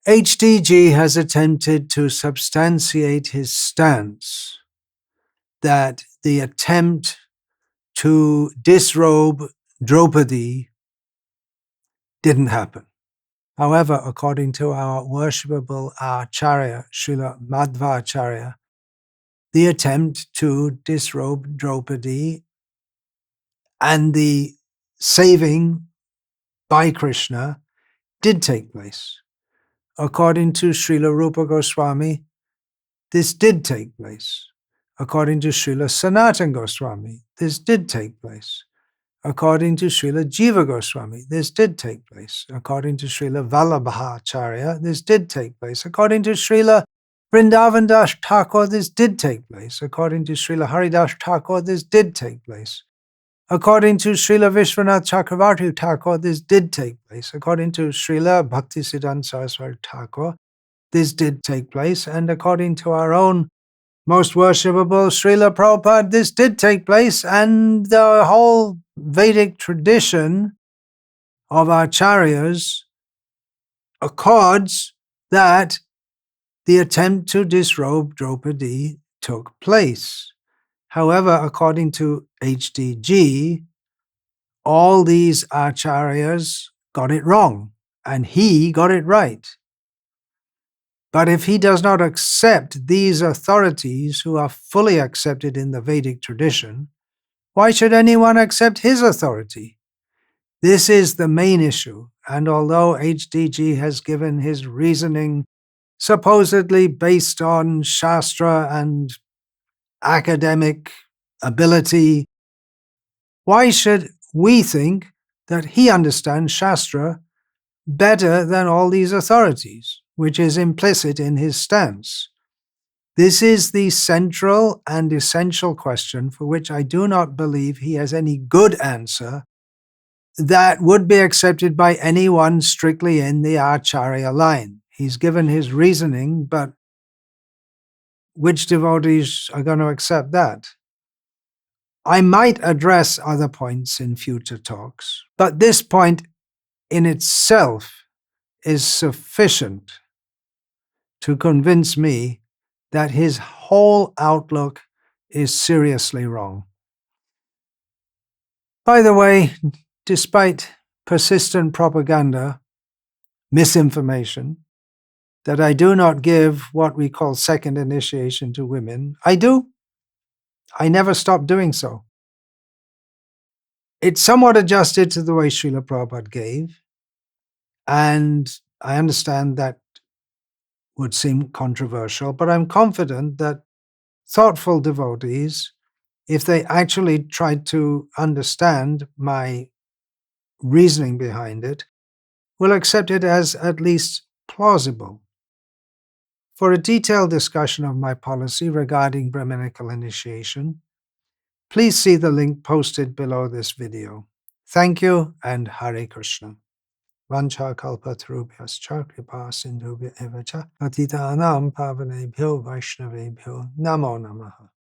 HDG has attempted to substantiate his stance that the attempt to disrobe Draupadi didn't happen. However, according to our worshipable Acharya, Srila Madhvacharya, the attempt to disrobe Draupadi and the saving by Krishna did take place. According to Srila Rupa Goswami, this did take place. According to Srila Sanatana Goswami, this did take place. According to Srila Jiva Goswami, this did take place. According to Srila Vallabhacharya, this did take place. According to Srila Vrindavan Das Thakur, this did take place. According to Srila Haridas Thakur, this did take place. According to Srila Vishwanath Chakravarti Thakur, this did take place. According to Srila Bhaktisiddhanta Saraswati Thakur, this did take place. And according to our own most worshipable Srila Prabhupada, this did take place. And the whole Vedic tradition of Acharyas accords that the attempt to disrobe Draupadi took place. However, according to HDG, all these acharyas got it wrong, and he got it right. But if he does not accept these authorities who are fully accepted in the Vedic tradition, why should anyone accept his authority? This is the main issue, and although HDG has given his reasoning supposedly based on Shastra and academic ability, why should we think that he understands Shastra better than all these authorities, which is implicit in his stance? This is the central and essential question for which I do not believe he has any good answer that would be accepted by anyone strictly in the Acharya line. He's given his reasoning, but which devotees are going to accept that? I might address other points in future talks, but this point in itself is sufficient to convince me that his whole outlook is seriously wrong. By the way, despite persistent propaganda, misinformation, that I do not give what we call second initiation to women, I do. I never stop doing so. It's somewhat adjusted to the way Srila Prabhupada gave, and I understand that would seem controversial, but I'm confident that thoughtful devotees, if they actually tried to understand my reasoning behind it, will accept it as at least plausible. For a detailed discussion of my policy regarding Brahminical initiation, please see the link posted below this video. Thank you and Hare Krishna. Vancha kalpatarubhyascha kripa sindhubhya eva cha patitanam pavanebhyo vaishnavebhyo namo namaha.